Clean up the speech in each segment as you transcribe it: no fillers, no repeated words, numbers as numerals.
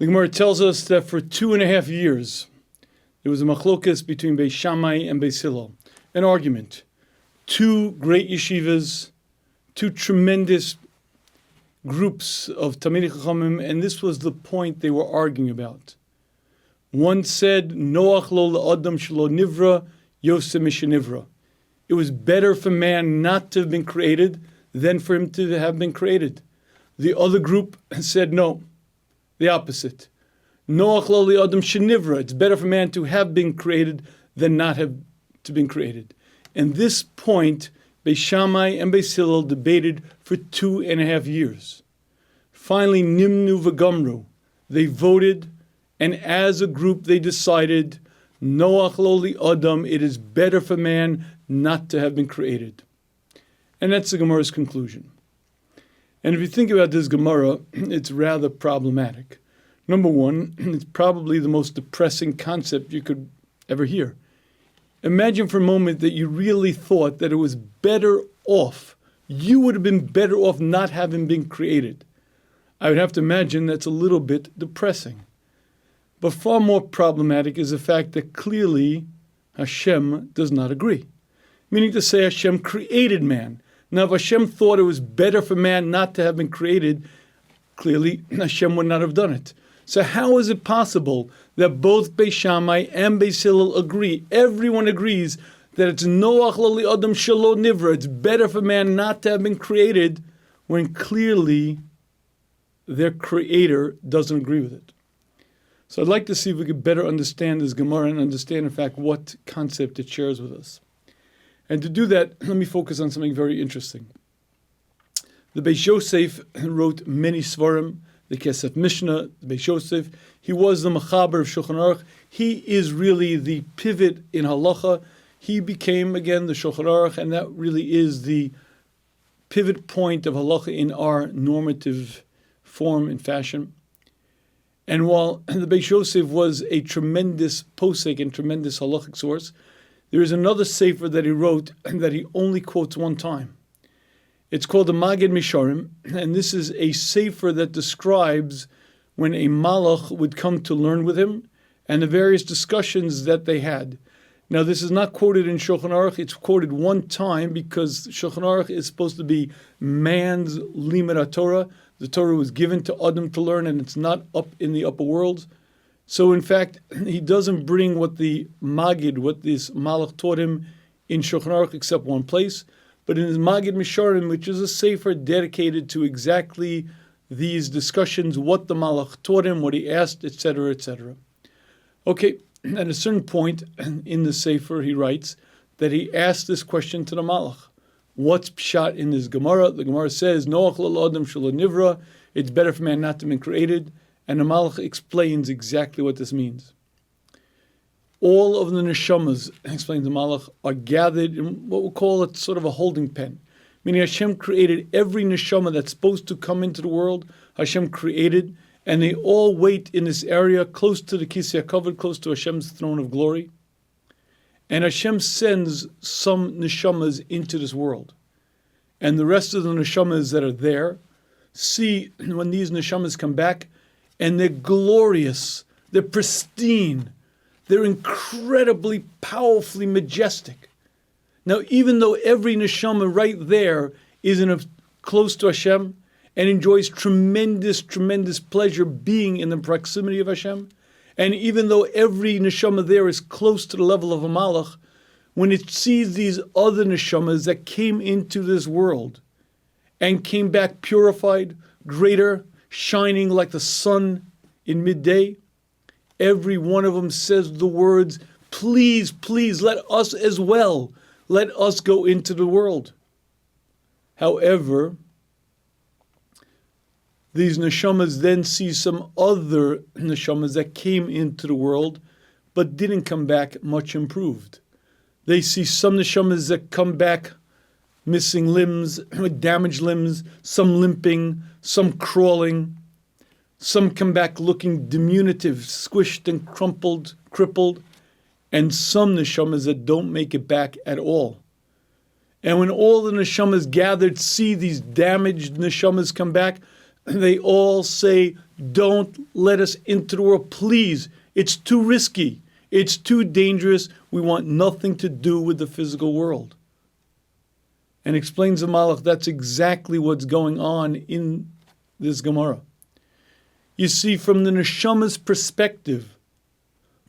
The Gemara tells us that for 2.5 years, there was a machlokes between Beis Shammai and Beis Hillel, an argument. Two great yeshivas, two tremendous groups of Talmidei Chachamim, and this was the point they were arguing about. One said, Noach lo la'adam shelo nivra, yoseh mishenivra. It was better for man not to have been created than for him to have been created. The other group said no, the opposite. Noach lo la'adam shenivra. It's better for man to have been created than not have to been created. And this point, Beis Shammai and Beis Hillel debated for 2.5 years. Finally, Nimnu v'Gamru, they voted, and as a group they decided, Noach lo li'adam, it is better for man not to have been created. And that's the Gemara's conclusion. And if you think about this Gemara, it's rather problematic. Number one, it's probably the most depressing concept you could ever hear. Imagine for a moment that you really thought that it was better off. You would have been better off not having been created. I would have to imagine that's a little bit depressing. But far more problematic is the fact that clearly Hashem does not agree. Meaning to say Hashem created man. Now if Hashem thought it was better for man not to have been created, clearly Hashem would not have done it. So how is it possible that both Beis Shammai and Beis Hillel agree? Everyone agrees that it's Noach lo li'adam shelo nivra. It's better for man not to have been created, when clearly their creator doesn't agree with it. So I'd like to see if we could better understand this Gemara and understand, in fact, what concept it shares with us. And to do that, let me focus on something very interesting. The Beis Yosef wrote many Svarim, the Kesef Mishnah, the Beis Yosef. He was the Mechaber of Shulchan Aruch. He is really the pivot in halacha. He became, again, the Shulchan Aruch, and that really is the pivot point of halacha in our normative form and fashion. And while the Beis Yosef was a tremendous posek and tremendous halachic source, there is another sefer that he wrote that he only quotes one time. It's called the Magid Misharim, and this is a sefer that describes when a malach would come to learn with him and the various discussions that they had. Now, this is not quoted in Shulchan Aruch. It's quoted one time because Shulchan Aruch is supposed to be man's limud Torah. The Torah was given to Adam to learn, and it's not up in the upper world. So, in fact, he doesn't bring what the Magid, what this malach taught him in Shulchan Aruch, except one place. But in his Magid Misharim, which is a sefer dedicated to exactly these discussions, what the malach taught him, what he asked, etc., etc. Okay, at a certain point in the sefer, he writes that he asked this question to the malach. What's pshat in this Gemara? The Gemara says, Noach lo adam shelo nivra, it's better for man not to be created. And the malach explains exactly what this means. All of the neshamas, explains the malach, are gathered in what we'll call it sort of a holding pen. Meaning Hashem created every neshama that's supposed to come into the world, Hashem created, and they all wait in this area close to the Kisei HaKavod, close to Hashem's throne of glory. And Hashem sends some neshamas into this world. And the rest of the neshamas that are there see when these neshamas come back, and they're glorious, they're pristine, they're incredibly, powerfully majestic. Now, even though every neshama right there is close to Hashem and enjoys tremendous, tremendous pleasure being in the proximity of Hashem, and even though every neshama there is close to the level of a malach, when it sees these other neshamas that came into this world and came back purified, greater, shining like the sun in midday, every one of them says the words, please, please, let us as well, let us go into the world. However, these neshamas then see some other neshamas that came into the world but didn't come back much improved. They see some neshamas that come back missing limbs, damaged limbs, some limping, some crawling. Some come back looking diminutive, squished and crippled, and some neshamas that don't make it back at all. And when all the neshamas gathered see these damaged neshamas come back, They all say, don't let us into the world, please. It's too risky. It's too dangerous. We want nothing to do with the physical world. And explains the Malach, that's exactly what's going on in this Gemara. You see, from the neshama's perspective,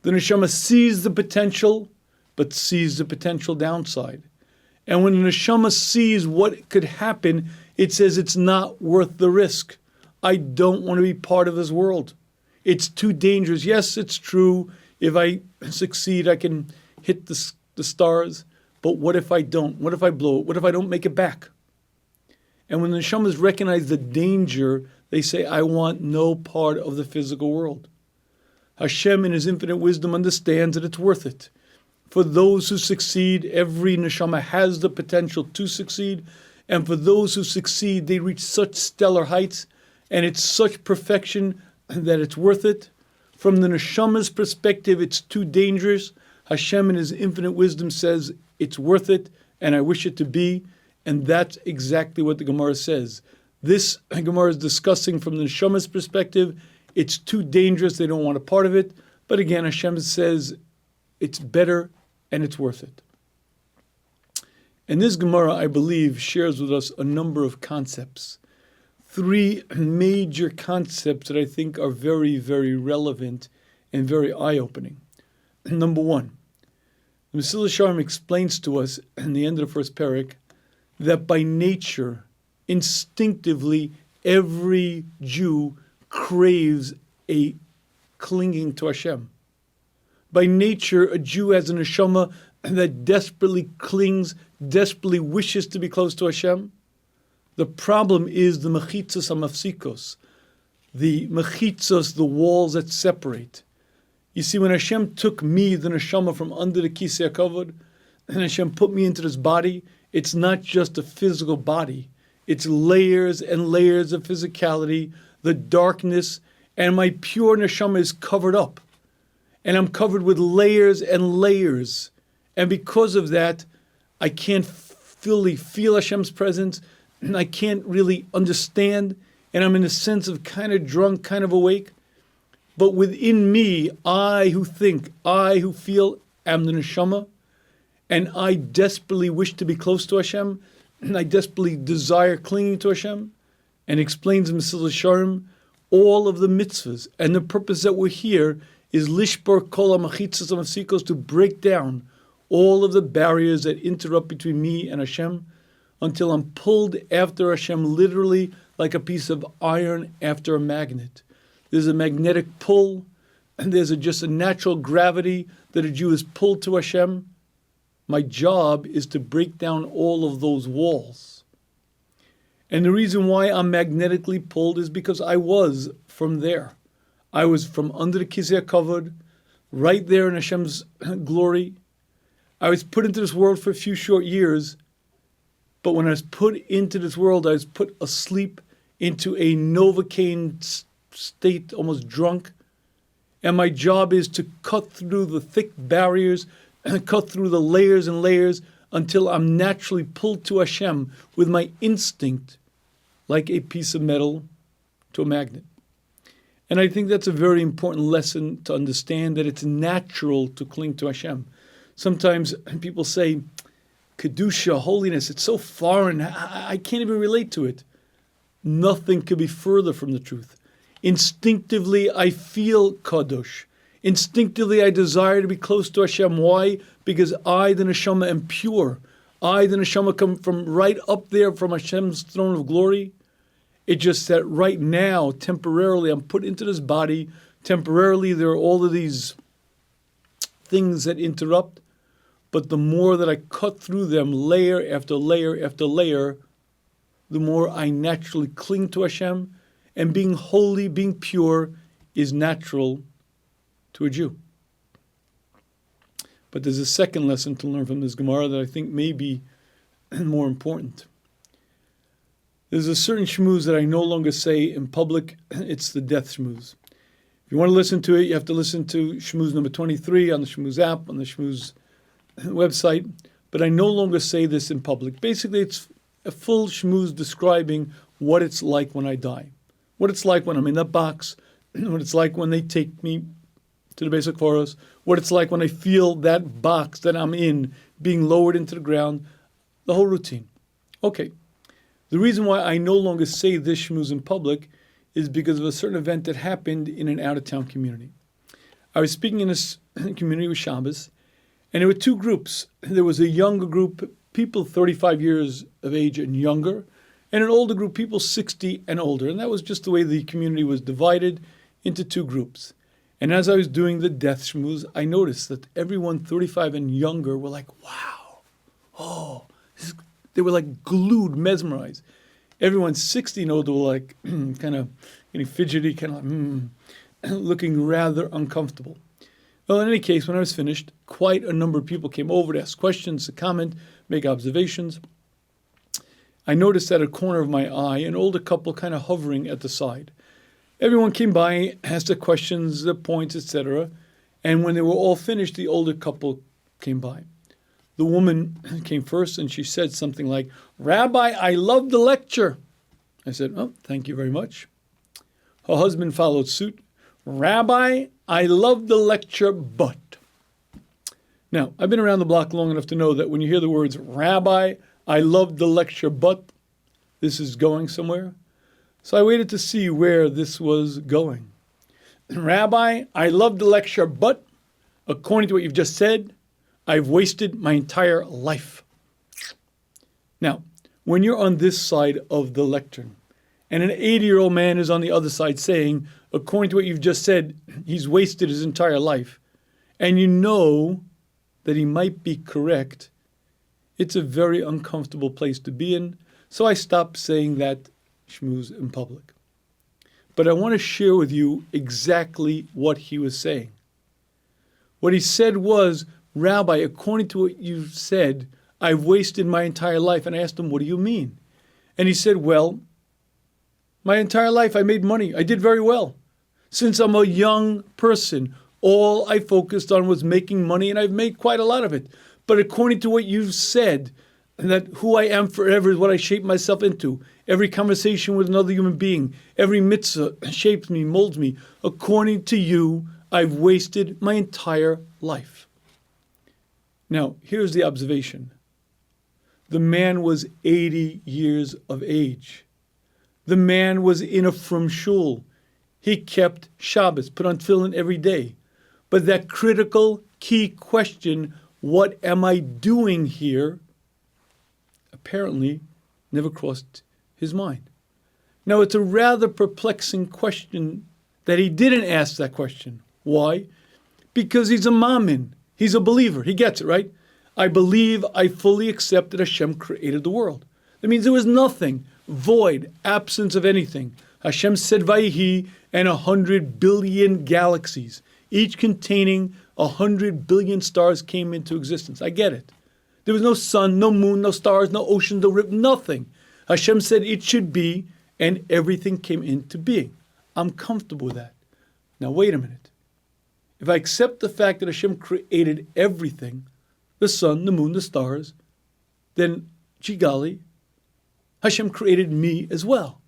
the neshama sees the potential, but sees the potential downside. And when the neshama sees what could happen, it says it's not worth the risk. I don't want to be part of this world. It's too dangerous. Yes, it's true. If I succeed, I can hit the stars. But what if I don't? What if I blow it? What if I don't make it back? And when the neshamas recognize the danger, they say, I want no part of the physical world. Hashem, in His infinite wisdom, understands that it's worth it. For those who succeed, every neshama has the potential to succeed. And for those who succeed, they reach such stellar heights, and it's such perfection that it's worth it. From the neshama's perspective, it's too dangerous. Hashem, in His infinite wisdom, says, it's worth it, and I wish it to be. And that's exactly what the Gemara says. This Gemara is discussing from the neshama's perspective. It's too dangerous. They don't want a part of it. But again, Hashem says it's better and it's worth it. And this Gemara, I believe, shares with us a number of concepts. 3 major concepts that I think are very, very relevant and very eye-opening. Number 1, the Mesillas Yesharim explains to us in the end of the first parak that by nature, instinctively, every Jew craves a clinging to Hashem. By nature, a Jew has a neshama that desperately clings, desperately wishes to be close to Hashem. The problem is the mechitzos hamafsikos, the mechitzos, the walls that separate. You see, when Hashem took me, the neshama, from under the kisei hakavod, and Hashem put me into this body, it's not just a physical body. It's layers and layers of physicality, the darkness, and my pure neshama is covered up. And I'm covered with layers and layers. And because of that, I can't fully feel Hashem's presence, and I can't really understand, and I'm in a sense of kind of drunk, kind of awake. But within me, I who think, I who feel, am the neshama, and I desperately wish to be close to Hashem, and I desperately desire clinging to Hashem. And explains in Mesillas Yesharim all of the mitzvahs, and the purpose that we're here is lishbor kol hamachitzos hamafsikos, to break down all of the barriers that interrupt between me and Hashem, until I'm pulled after Hashem literally like a piece of iron after a magnet. There's a magnetic pull, and there's just a natural gravity that a Jew is pulled to Hashem. My job is to break down all of those walls. And the reason why I'm magnetically pulled is because I was from there. I was from under the kisei hakavod, right there in Hashem's glory. I was put into this world for a few short years, but when I was put into this world, I was put asleep into a Novocaine state, almost drunk. And my job is to cut through the thick barriers, cut through the layers and layers, until I'm naturally pulled to Hashem with my instinct, like a piece of metal to a magnet. And I think that's a very important lesson to understand, that it's natural to cling to Hashem. Sometimes people say, Kedusha, holiness, it's so foreign, I can't even relate to it. Nothing could be further from the truth. Instinctively, I feel Kadosh. Instinctively, I desire to be close to Hashem. Why? Because I, the neshama, am pure. I, the neshama, come from right up there from Hashem's throne of glory. It's just that right now, temporarily, I'm put into this body. Temporarily, there are all of these things that interrupt. But the more that I cut through them, layer after layer after layer, the more I naturally cling to Hashem. And being holy, being pure, is natural to a Jew. But there's a second lesson to learn from this Gemara that I think may be more important. There's a certain Shmuz that I no longer say in public. It's the death Shmuz. If you want to listen to it, you have to listen to Shmuz number 23 on the Shmuz app, on the Shmuz website. But I no longer say this in public. Basically, it's a full Shmuz describing what it's like when I die. what it's like when I'm in that box, what it's like when they take me to the basic forest, what it's like when I feel that box that I'm in being lowered into the ground, the whole routine. Okay, the reason why I no longer say this shmuz in public is because of a certain event that happened in an out-of-town community. I was speaking in this community with Shabbos, and there were two groups. There was a younger group, people 35 years of age and younger, and an older group, people 60 and older. And that was just the way the community was divided into two groups. And as I was doing the death shmuz, I noticed that everyone 35 and younger were like, wow, oh, they were like glued, mesmerized. Everyone 60 and older were like kind of getting fidgety, kind of looking rather uncomfortable. Well, in any case, when I was finished, quite a number of people came over to ask questions, to comment, make observations. I noticed at a corner of my eye an older couple kind of hovering at the side. Everyone came by, asked their questions, their points, etc. And when they were all finished, the older couple came by. The woman came first and she said something like, "Rabbi, I love the lecture." I said, "Oh, thank you very much." Her husband followed suit. "Rabbi, I love the lecture, but." Now, I've been around the block long enough to know that when you hear the words, "Rabbi, I love the lecture, but," this is going somewhere. So I waited to see where this was going. "Rabbi, I love the lecture, but according to what you've just said, I've wasted my entire life." Now, when you're on this side of the lectern, and an 80-year-old man is on the other side saying, according to what you've just said, he's wasted his entire life, and you know that he might be correct, it's a very uncomfortable place to be in. So I stopped saying that shmuz in public. But I want to share with you exactly what he was saying. What he said was, "Rabbi, according to what you said, I've wasted my entire life." And I asked him, "What do you mean?" And he said, "Well, my entire life I made money. I did very well. Since I'm a young person, all I focused on was making money, and I've made quite a lot of it. But according to what you've said, that who I am forever is what I shape myself into. Every conversation with another human being, every mitzvah shapes me, molds me. According to you, I've wasted my entire life." Now, here's the observation. The man was 80 years of age. The man was in a frum shul. He kept Shabbos, put on tefillin every day. But that critical, key question, what am I doing here, apparently never crossed his mind. Now, it's a rather perplexing question that he didn't ask that question. Why? Because he's a mamin. He's a believer. He gets it, right? I believe, I fully accept that Hashem created the world. That means there was nothing, void, absence of anything. Hashem said Vayhi, and 100 billion galaxies, each containing 100 billion stars, came into existence. I get it. There was no sun, no moon, no stars, no ocean, no river, nothing. Hashem said it should be, and everything came into being. I'm comfortable with that. Now, wait a minute. If I accept the fact that Hashem created everything, the sun, the moon, the stars, then, Chigali, Hashem created me as well.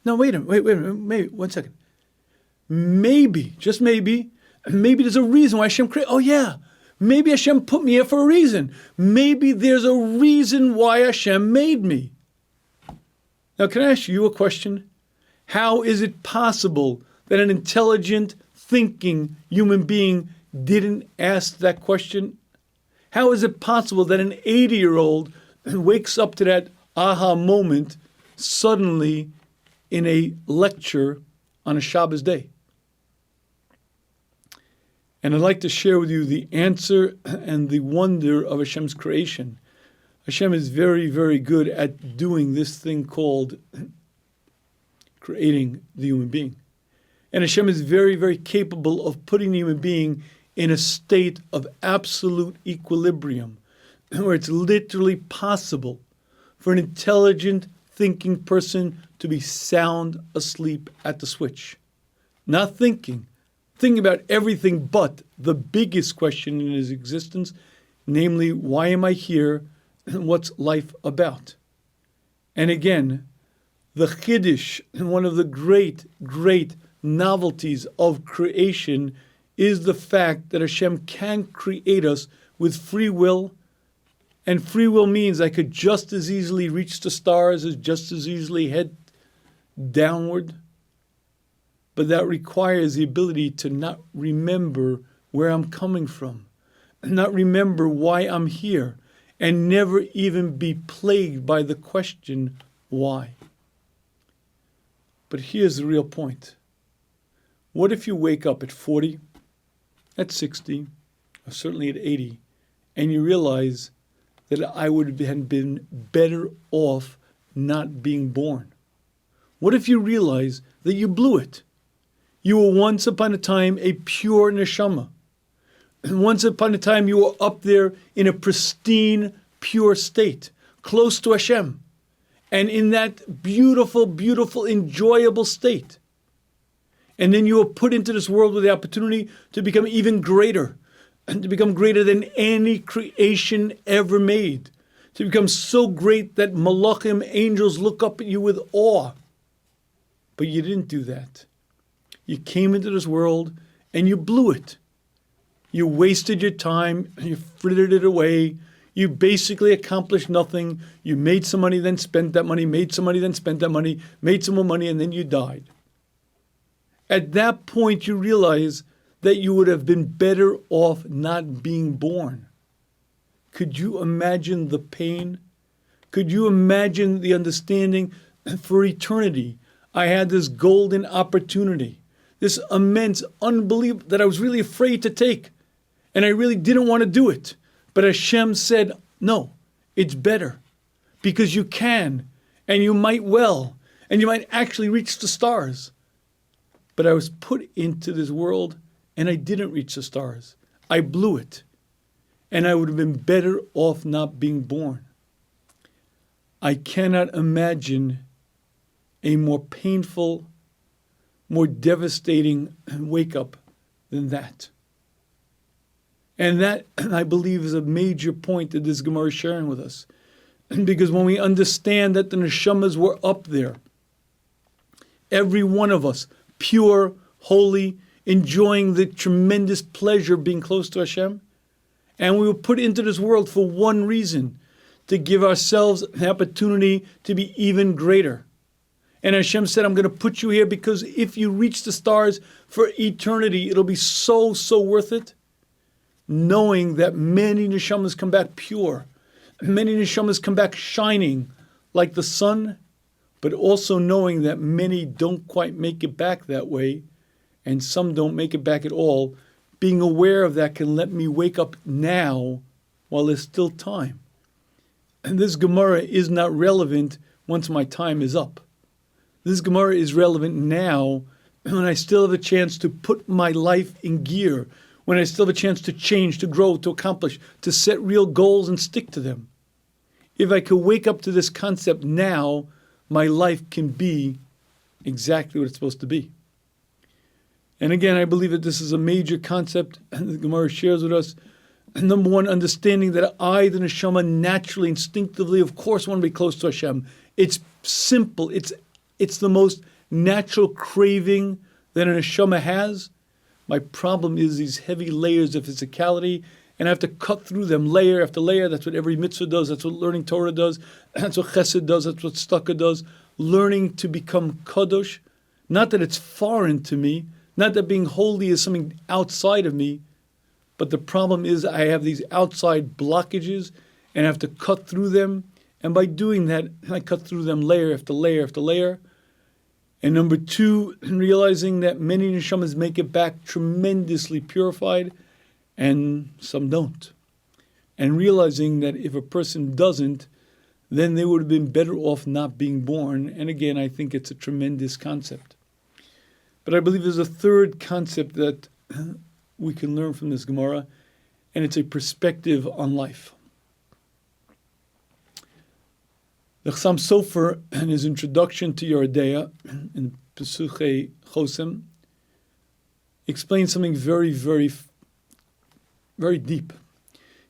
Now, wait a minute, wait, one second. Maybe, just maybe there's a reason why Hashem created. Oh, yeah. Maybe Hashem put me here for a reason. Maybe there's a reason why Hashem made me. Now, can I ask you a question? How is it possible that an intelligent, thinking human being didn't ask that question? How is it possible that an 80-year-old wakes up to that aha moment suddenly in a lecture on a Shabbos day? And I'd like to share with you the answer and the wonder of Hashem's creation. Hashem is very, very good at doing this thing called creating the human being. And Hashem is very, very capable of putting the human being in a state of absolute equilibrium, where it's literally possible for an intelligent, thinking person to be sound asleep at the switch. Not thinking about everything but the biggest question in his existence, namely, why am I here? What's life about? And again, The Chiddush, and one of the great, great novelties of creation, is the fact that Hashem can create us with free will. And free will means I could just as easily reach the stars as just as easily head downward. But that requires the ability to not remember where I'm coming from, not remember why I'm here, and never even be plagued by the question, why? But here's the real point. What if you wake up at 40, at 60, or certainly at 80, and you realize that I would have been better off not being born? What if you realize that you blew it? You were once upon a time a pure neshama. Once upon a time you were up there in a pristine, pure state, close to Hashem. And in that beautiful, beautiful, enjoyable state. And then you were put into this world with the opportunity to become even greater, and to become greater than any creation ever made. To become so great that malachim, angels, look up at you with awe. But you didn't do that. You came into this world and you blew it. You wasted your time, you frittered it away. You basically accomplished nothing. You made some money, then spent that money, made some money, then spent that money, made some more money, and then you died. At that point, you realize that you would have been better off not being born. Could you imagine the pain? Could you imagine the understanding? For eternity, I had this golden opportunity, this immense, unbelievable, that I was really afraid to take. And I really didn't want to do it. But Hashem said, no, it's better. Because you can, and you might well, and you might actually reach the stars. But I was put into this world, and I didn't reach the stars. I blew it. And I would have been better off not being born. I cannot imagine a more painful, more devastating wake-up than that. And that, I believe, is a major point that this Gemara is sharing with us. Because when we understand that the neshamas were up there, every one of us, pure, holy, enjoying the tremendous pleasure of being close to Hashem, and we were put into this world for one reason, to give ourselves an opportunity to be even greater. And Hashem said, I'm going to put you here because if you reach the stars for eternity, it'll be so, so worth it. Knowing that many neshamas come back pure, many neshamas come back shining like the sun, but also knowing that many don't quite make it back that way, and some don't make it back at all. Being aware of that can let me wake up now while there's still time. And this Gemara is not relevant once my time is up. This Gemara is relevant now when I still have a chance to put my life in gear, when I still have a chance to change, to grow, to accomplish, to set real goals and stick to them. If I could wake up to this concept now, my life can be exactly what it's supposed to be. And again, I believe that this is a major concept the Gemara shares with us. Number one, understanding that I, the neshama, naturally, instinctively, of course, want to be close to Hashem. It's simple. It's the most natural craving that a neshama has. My problem is these heavy layers of physicality, and I have to cut through them layer after layer. That's what every mitzvah does. That's what learning Torah does. That's what chesed does. That's what tzedakah does. Learning to become kadosh. Not that it's foreign to me. Not that being holy is something outside of me. But the problem is I have these outside blockages, and I have to cut through them. And by doing that, I cut through them layer after layer after layer. And number two, realizing that many neshamas make it back tremendously purified, and some don't. And realizing that if a person doesn't, then they would have been better off not being born. And again, I think it's a tremendous concept. But I believe there's a third concept that we can learn from this Gemara, and it's a perspective on life. The Chassam Sofer, in his introduction to Yeridea, in Pesuchei Chosem, explains something very, very, very deep.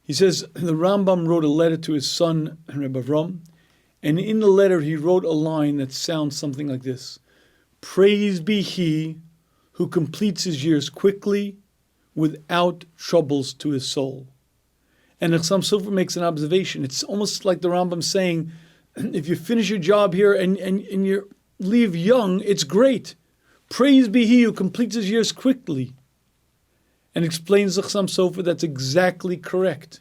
He says, the Rambam wrote a letter to his son, Rebbe Avram, And in the letter, he wrote a line that sounds something like this: "Praise be he who completes his years quickly without troubles to his soul." And the Chassam Sofer makes an observation. It's almost like the Rambam saying, if you finish your job here and you leave young, it's great. Praise be he who completes his years quickly. And explains the Chassam Sofer that's exactly correct.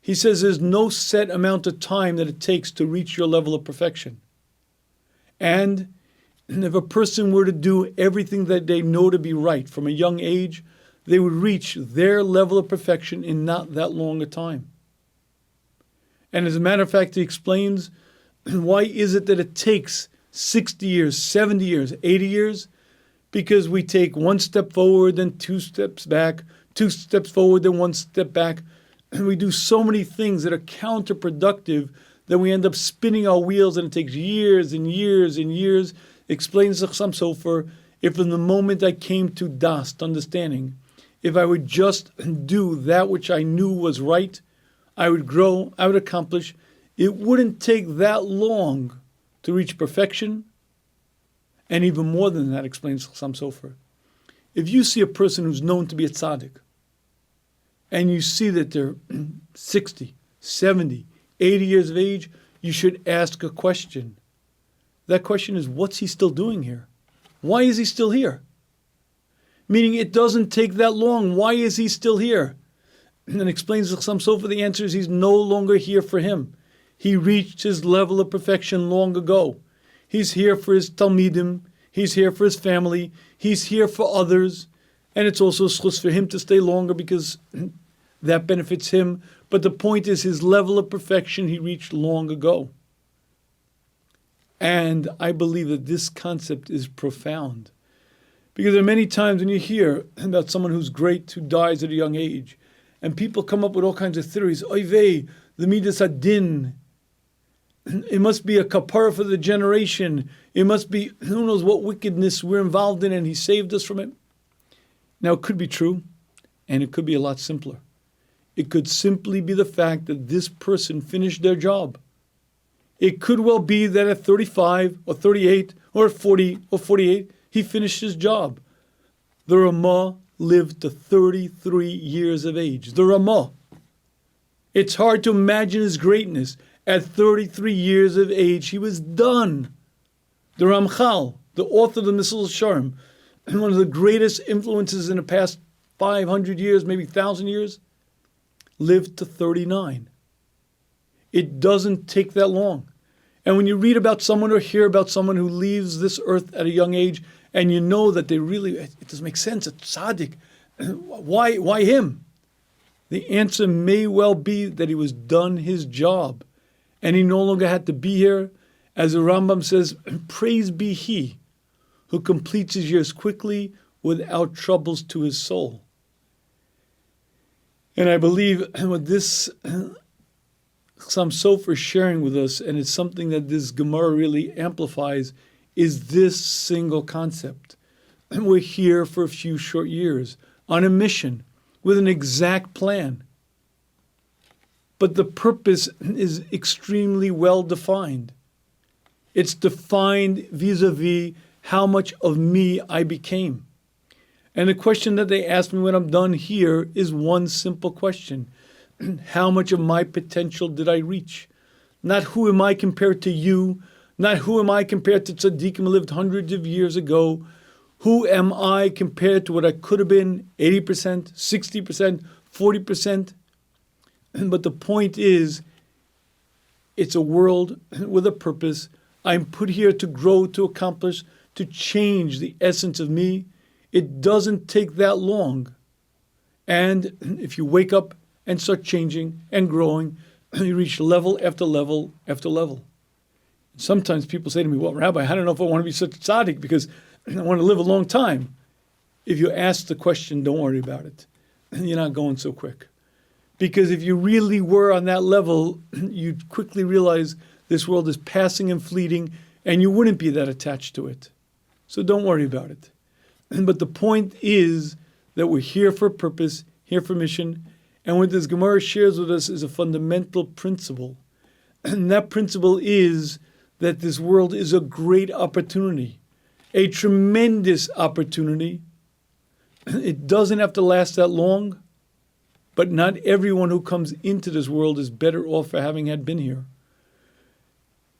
He says there's no set amount of time that it takes to reach your level of perfection. And if a person were to do everything that they know to be right from a young age, they would reach their level of perfection in not that long a time. And as a matter of fact, he explains, why is it that it takes 60 years, 70 years, 80 years? Because we take one step forward, then 2 steps back, 2 steps forward, then 1 step back. And we do so many things that are counterproductive that we end up spinning our wheels, and it takes years and years and years. Explains the Chassam Sofer, if in the moment I came to das, understanding, if I would just do that which I knew was right, I would grow, I would accomplish. It wouldn't take that long to reach perfection. And even more than that, explains Chassam Sofer. If you see a person who's known to be a tzaddik, and you see that they're 60, 70, 80 years of age, you should ask a question. That question is, what's he still doing here? Why is he still here? Meaning it doesn't take that long. Why is he still here? And explains the Chassam Sofer, the answer is he's no longer here for him. He reached his level of perfection long ago. He's here for his Talmidim. He's here for his family. He's here for others. And it's also a schus for him to stay longer because that benefits him. But the point is his level of perfection he reached long ago. And I believe that this concept is profound. Because there are many times when you hear about someone who's great, who dies at a young age, and people come up with all kinds of theories. Oy vey, the midas hadin. It must be a kapara for the generation. It must be who knows what wickedness we're involved in, and he saved us from it. Now, it could be true, and it could be a lot simpler. It could simply be the fact that this person finished their job. It could well be that at 35 or 38 or 40 or 48, he finished his job. The Ramah lived to 33 years of age. The Ramah. It's hard to imagine his greatness. At 33 years of age, he was done. The Ramchal, the author of the Mussar Sharm, one of the greatest influences in the past 500 years, maybe 1,000 years, lived to 39. It doesn't take that long. And when you read about someone or hear about someone who leaves this earth at a young age, and you know that they really, it doesn't make sense, a tzaddik, why him? The answer may well be that he was done his job, and he no longer had to be here. As the Rambam says, praise be he who completes his years quickly without troubles to his soul. And I believe what this Chassam Sofer is sharing with us, and it's something that this Gemara really amplifies, is this single concept. We're here for a few short years on a mission with an exact plan. But the purpose is extremely well defined. It's defined vis-a-vis how much of me I became. And the question that they ask me when I'm done here is one simple question. How much of my potential did I reach? Not who am I compared to you, not who am I compared to tzaddikim who lived hundreds of years ago. Who am I compared to what I could have been, 80%, 60%, 40%? But the point is, it's a world with a purpose. I'm put here to grow, to accomplish, to change the essence of me. It doesn't take that long. And if you wake up and start changing and growing, you reach level after level after level. Sometimes people say to me, well, Rabbi, I don't know if I want to be such a tzaddik because I want to live a long time. If you ask the question, don't worry about it. You're not going so quick. Because if you really were on that level, you'd quickly realize this world is passing and fleeting, and you wouldn't be that attached to it. So don't worry about it. But the point is that we're here for a purpose, here for mission, and what this Gemara shares with us is a fundamental principle And that principle is that this world is a great opportunity, a tremendous opportunity. It doesn't have to last that long, but not everyone who comes into this world is better off for having had been here.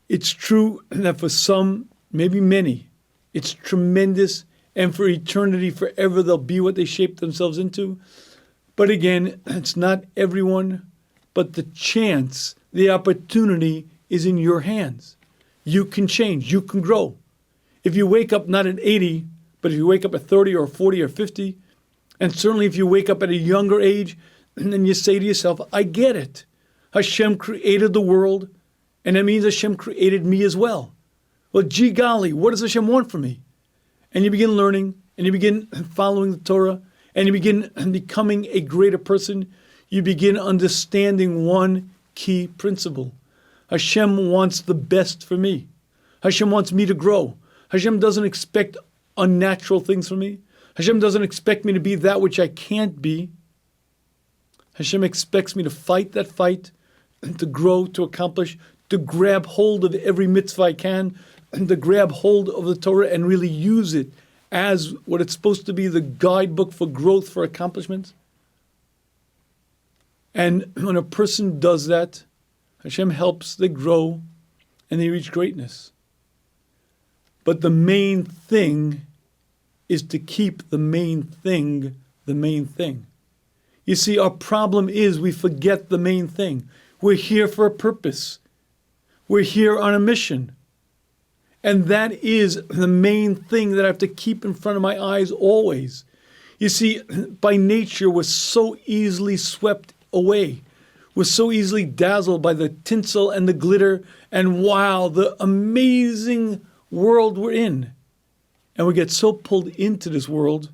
It's true that for some, maybe many, it's tremendous, and for eternity, forever, they'll be what they shaped themselves into. But again, it's not everyone, but the chance, the opportunity is in your hands. You can change, you can grow. If you wake up not at 80, but if you wake up at 30 or 40 or 50, and certainly if you wake up at a younger age, and then you say to yourself, I get it. Hashem created the world, and that means Hashem created me as well. Well, gee golly, what does Hashem want from me? And you begin learning, and you begin following the Torah, and you begin becoming a greater person. You begin understanding one key principle. Hashem wants the best for me. Hashem wants me to grow. Hashem doesn't expect unnatural things from me. Hashem doesn't expect me to be that which I can't be. Hashem expects me to fight that fight, to grow, to accomplish, to grab hold of every mitzvah I can, and to grab hold of the Torah and really use it as what it's supposed to be, the guidebook for growth, for accomplishment. And when a person does that, Hashem helps, they grow, and they reach greatness. But the main thing is to keep the main thing the main thing. You see, our problem is we forget the main thing. We're here for a purpose. We're here on a mission. And that is the main thing that I have to keep in front of my eyes always. You see, by nature, we're so easily swept away. We're so easily dazzled by the tinsel and the glitter and wow, the amazing world we're in. And we get so pulled into this world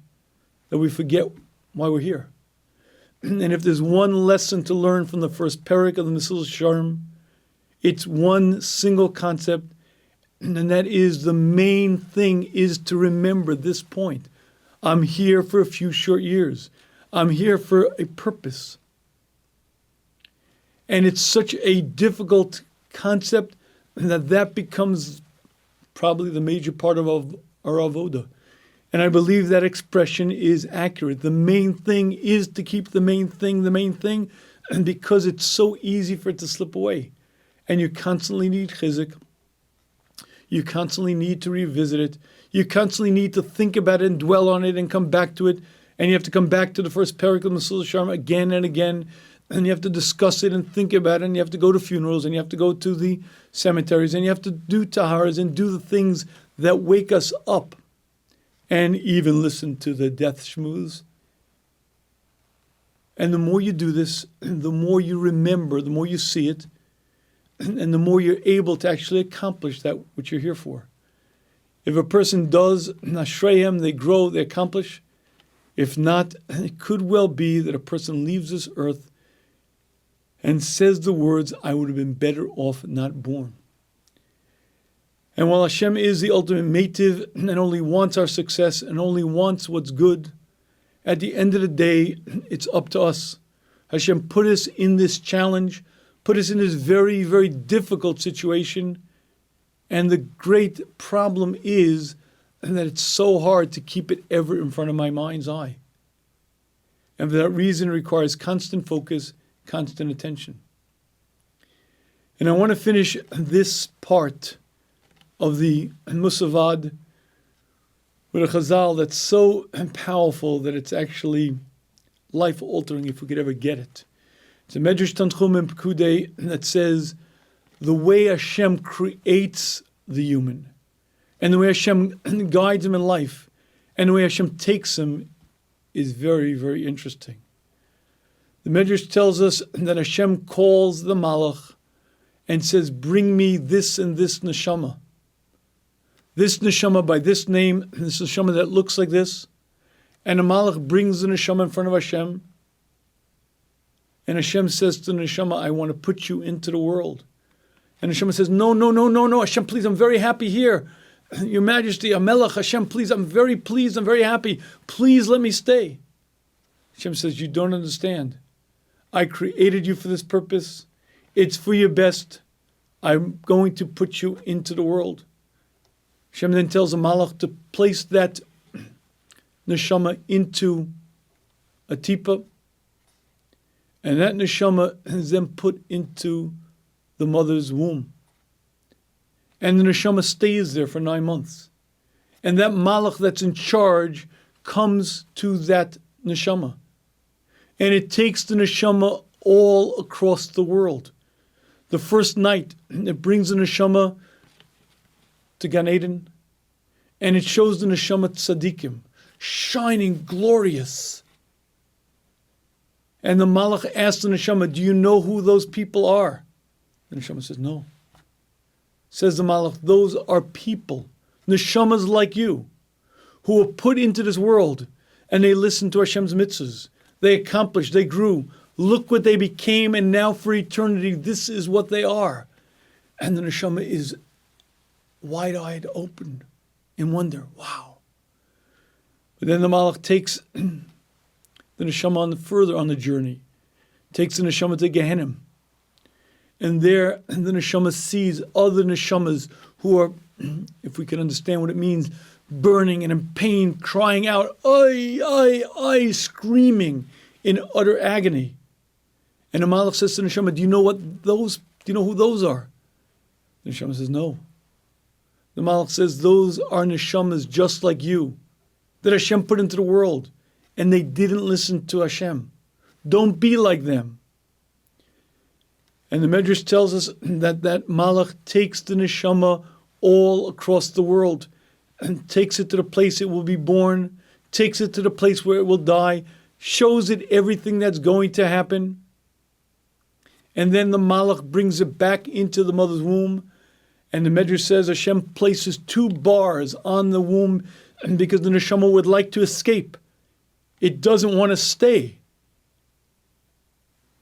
that we forget why we're here. And if there's one lesson to learn from the first parak of the Mussar Sharm, it's one single concept, and that is the main thing is to remember this point. I'm here for a few short years. I'm here for a purpose. And it's such a difficult concept that becomes probably the major part of our avodah. And I believe that expression is accurate. The main thing is to keep the main thing, and because it's so easy for it to slip away. And you constantly need chizuk. You constantly need to revisit it. You constantly need to think about it and dwell on it and come back to it. And you have to come back to the first parak of the Mussar Sharm again and again. And you have to discuss it and think about it. And you have to go to funerals and you have to go to the cemeteries and you have to do taharas and do the things that wake us up. And even listen to the death shmuz. And the more you do this, the more you remember, the more you see it, and the more you're able to actually accomplish that which you're here for. If a person does, Ashrayim, they grow, they accomplish. If not, it could well be that a person leaves this earth and says the words, I would have been better off not born. And while Hashem is the ultimate meitiv and only wants our success and only wants what's good, at the end of the day, it's up to us. Hashem put us in this challenge, put us in this very, very difficult situation. And the great problem is that it's so hard to keep it ever in front of my mind's eye. And for that reason, it requires constant focus, constant attention. And I want to finish this part of the Mussar Vaad with a chazal that's so powerful that it's actually life-altering if we could ever get it. It's a Medrash Tanchum in Pekudei that says the way Hashem creates the human and the way Hashem guides him in life and the way Hashem takes him is very, very interesting. The Medrash tells us that Hashem calls the Malach and says, bring me this and this neshama. This neshama by this name, this neshama that looks like this. And the Malach brings the neshama in front of Hashem. And Hashem says to the neshama, I want to put you into the world. And Hashem says, no, Hashem, please, I'm very happy here. Your Majesty, Amelech, Hashem, please, I'm very pleased, I'm very happy. Please let me stay. Hashem says, you don't understand. I created you for this purpose. It's for your best. I'm going to put you into the world. Hashem then tells the Malach to place that neshama into a tipa, and that neshama is then put into the mother's womb. And the neshama stays there for 9 months. And that malach that's in charge comes to that neshama. And it takes the neshama all across the world. The first night, it brings the neshama to Gan Eden, and it shows the neshama tzaddikim, shining, glorious. And the malach asks the neshama, do you know who those people are? The neshama says, no. Says the malach, those are people, neshamas like you, who were put into this world, and they listened to Hashem's mitzvahs. They accomplished, they grew. Look what they became, and now for eternity, this is what they are. And the neshama is wide-eyed, open, in wonder. Wow. But then the malach takes the neshama further on the journey, takes the neshama to Gehenna. And there, the neshama sees other neshamas who are, if we can understand what it means, burning and in pain, crying out, "Ay, ay, ay," screaming in utter agony. And the malach says to the neshama, do you know who those are? The neshama says, no. The malach says, those are neshamas just like you, that Hashem put into the world, and they didn't listen to Hashem. Don't be like them. And the Medrash tells us that malach takes the neshama all across the world and takes it to the place it will be born, takes it to the place where it will die, shows it everything that's going to happen. And then the malach brings it back into the mother's womb. And the Medrash says Hashem places 2 bars on the womb because the neshama would like to escape. It doesn't want to stay.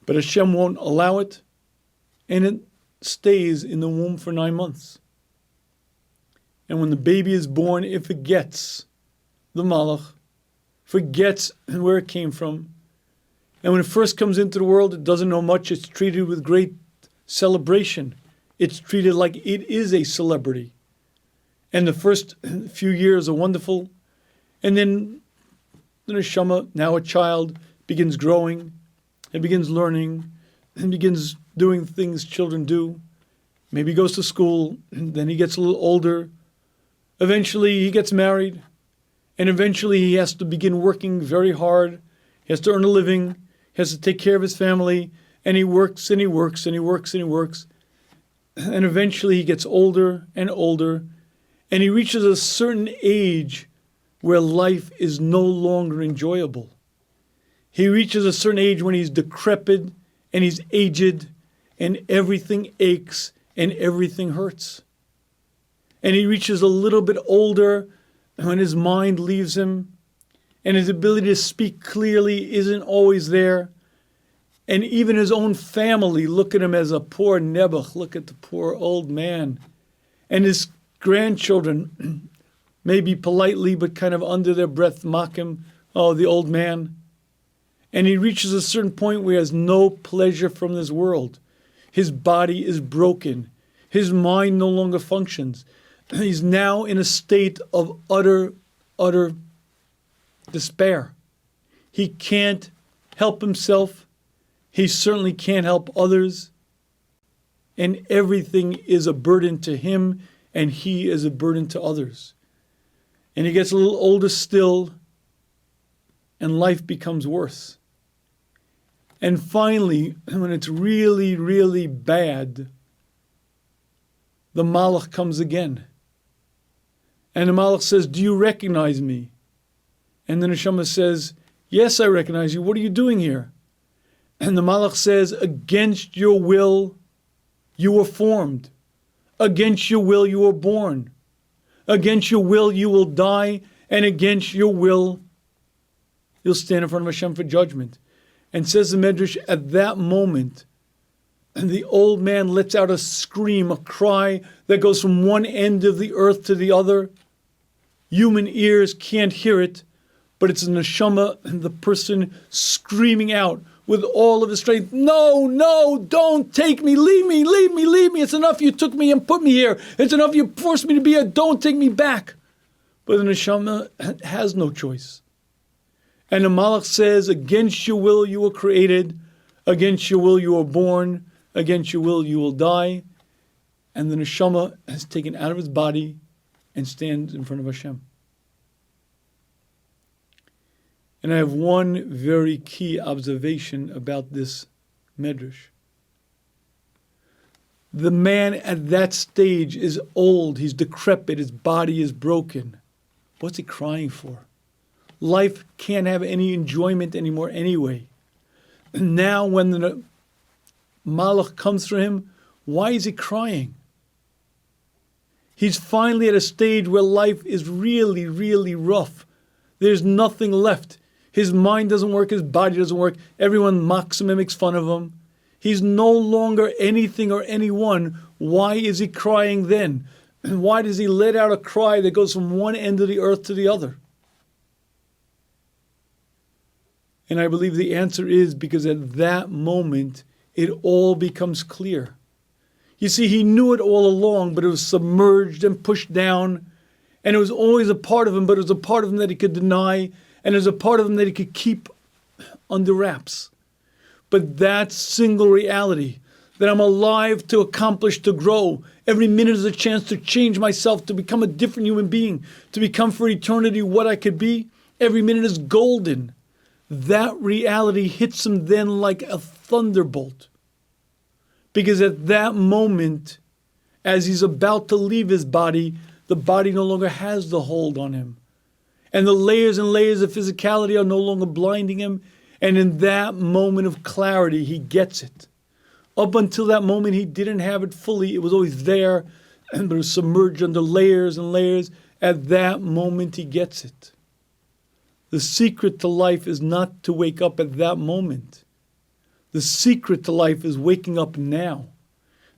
But Hashem won't allow it. And it stays in the womb for 9 months. And when the baby is born, it forgets the malach, forgets where it came from. And when it first comes into the world, it doesn't know much. It's treated with great celebration. It's treated like it is a celebrity. And the first few years are wonderful. And then the neshama, now a child, begins growing and begins learning and begins doing things children do. Maybe he goes to school, and then he gets a little older. Eventually he gets married, and eventually he has to begin working very hard. He has to earn a living. He has to take care of his family, and he works and he works and he works and he works. And eventually he gets older and older, and he reaches a certain age where life is no longer enjoyable. He reaches a certain age when he's decrepit and he's aged, and everything aches and everything hurts. And he reaches a little bit older when his mind leaves him, and his ability to speak clearly isn't always there. And even his own family look at him as a poor nebuch. Look at the poor old man. And his grandchildren, maybe politely but kind of under their breath, mock him. Oh, the old man. And he reaches a certain point where he has no pleasure from this world. His body is broken. His mind no longer functions. He's now in a state of utter despair. He can't help himself. He certainly can't help others. And everything is a burden to him, and he is a burden to others. And he gets a little older still, and life becomes worse. And finally, when it's really, really bad, the malach comes again. And the malach says, do you recognize me? And the neshama says, yes, I recognize you. What are you doing here? And the malach says, against your will, you were formed. Against your will, you were born. Against your will, you will die. And against your will, you'll stand in front of Hashem for judgment. And says the Medrash, at that moment, the old man lets out a scream, a cry that goes from one end of the earth to the other. Human ears can't hear it, but it's the neshama, the person screaming out with all of his strength, no, no, don't take me, leave me, leave me, leave me. It's enough you took me and put me here. It's enough you forced me to be here. Don't take me back. But the neshama has no choice. And the Malach says, against your will you were created, against your will you were born, against your will you will die. And the neshama is taken out of his body and stands in front of Hashem. And I have one very key observation about this medrash. The man at that stage is old, he's decrepit, his body is broken. What's he crying for? Life can't have any enjoyment anymore anyway. And now when the Malach comes for him, why is he crying? He's finally at a stage where life is really, really rough. There's nothing left. His mind doesn't work, his body doesn't work. Everyone mocks him and makes fun of him. He's no longer anything or anyone. Why is he crying then? And why does he let out a cry that goes from one end of the earth to the other? And I believe the answer is because at that moment, it all becomes clear. You see, he knew it all along, but it was submerged and pushed down. And it was always a part of him, but it was a part of him that he could deny. And it was a part of him that he could keep under wraps. But that single reality, that I'm alive to accomplish, to grow. Every minute is a chance to change myself, to become a different human being, to become for eternity what I could be. Every minute is golden. That reality hits him then like a thunderbolt. Because at that moment, as he's about to leave his body, the body no longer has the hold on him. And the layers and layers of physicality are no longer blinding him. And in that moment of clarity, he gets it. Up until that moment, he didn't have it fully. It was always there, but it was submerged under layers and layers. At that moment, he gets it. The secret to life is not to wake up at that moment. The secret to life is waking up now.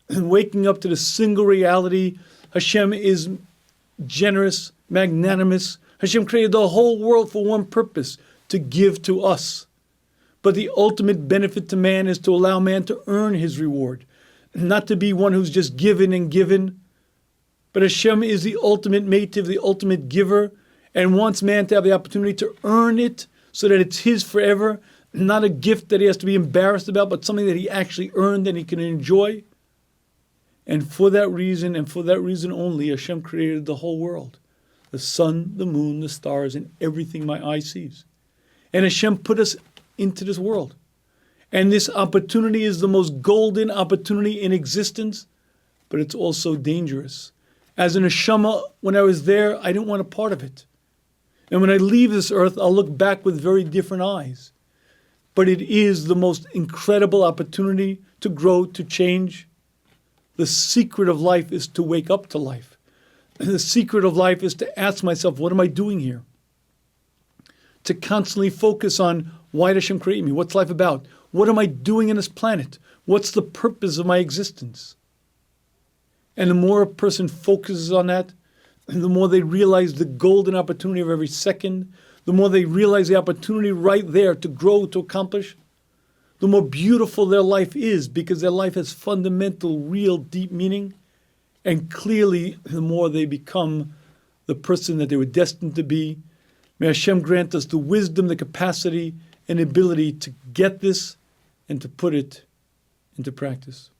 And waking up to the single reality. Hashem is generous, magnanimous. Hashem created the whole world for one purpose, to give to us. But the ultimate benefit to man is to allow man to earn his reward, not to be one who's just given and given. But Hashem is the ultimate mativ, the ultimate giver, and wants man to have the opportunity to earn it so that it's his forever, not a gift that he has to be embarrassed about, but something that he actually earned and he can enjoy. And for that reason, and for that reason only, Hashem created the whole world. The sun, the moon, the stars, and everything my eye sees. And Hashem put us into this world. And this opportunity is the most golden opportunity in existence, but it's also dangerous. As an neshama, when I was there, I didn't want a part of it. And when I leave this earth, I'll look back with very different eyes. But it is the most incredible opportunity to grow, to change. The secret of life is to wake up to life. The secret of life is to ask myself, what am I doing here? To constantly focus on, why does Hashem create me? What's life about? What am I doing on this planet? What's the purpose of my existence? And the more a person focuses on that, the more they realize the golden opportunity of every second, the more they realize the opportunity right there to grow, to accomplish, the more beautiful their life is, because their life has fundamental, real, deep meaning. And clearly, the more they become the person that they were destined to be. May Hashem grant us the wisdom, the capacity, and ability to get this and to put it into practice.